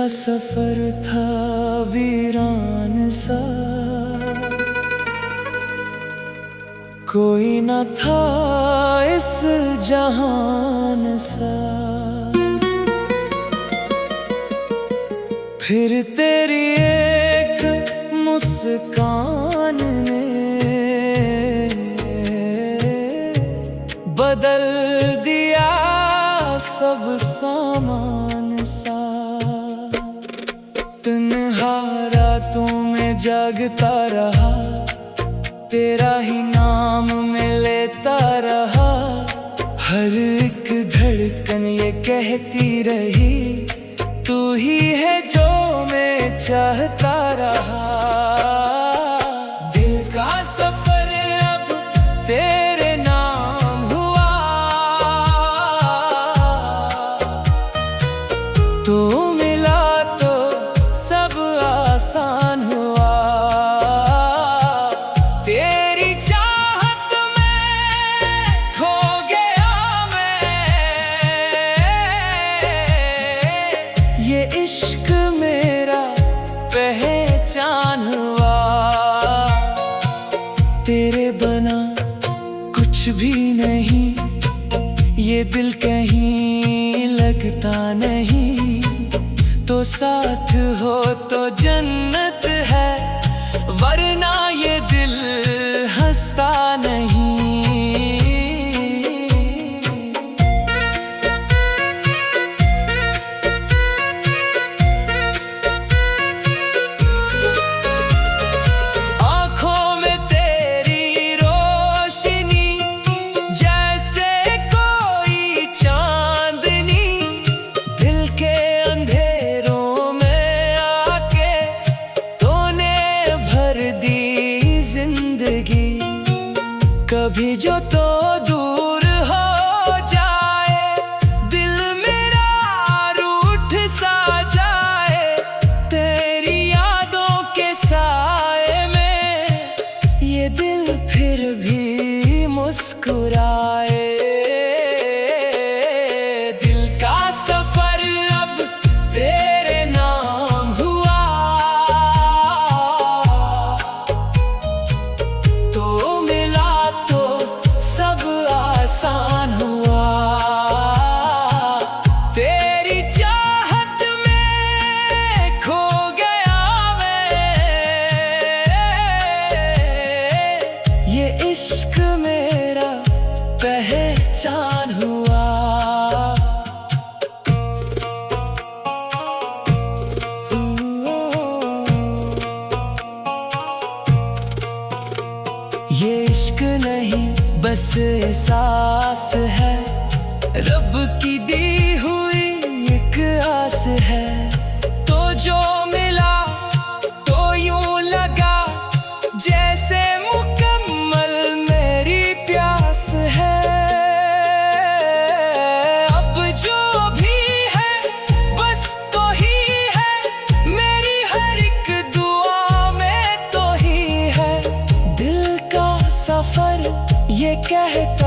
सफर था वीरान सा, कोई न था इस जहान सा। फिर तेरी एक मुस्कान ने बदल दिया सब सामान सा। तन्हा रातों में जागता रहा, तेरा ही नाम में लेता रहा। हर एक धड़कन ये कहती रही, तू ही है जो मैं चाहता रहा। दिल का सफर अब तेरे नाम हुआ, तू मिला तो सब आसान हुआ। तेरी चाहत में खो गया मैं, ये इश्क मेरा पहचान हुआ। तेरे बना कुछ भी नहीं, ये दिल कहीं लगता नहीं। तो साथ हो तो जन्नत है, वरना ये दिल हंसता नहीं। आँखों में तेरी रोशनी जैसे कोई चांदनी, दिल के अंधेरों में आके तूने भर दी जिंदगी। कभी जो तो दूर हो जाए, दिल मेरा रूठ सा जाए। तेरी यादों के साए में ये दिल फिर भी मुस्कुराए। दिल का सफर अब तेरे नाम हुआ, तो मिला तो सब आसान हुआ। तेरी चाहत में खो गया मैं, ये इश्क मेरा पहचान हुआ। ये इश्क नहीं बस एहसास है, रब की दी हुई एक आस है। तो जो मिला तो यूं लगा जैसे मुकम्मल मेरी प्यास है। अब जो भी है बस तो ही है, मेरी हर एक दुआ में तो ही है। दिल का सफर ये कहता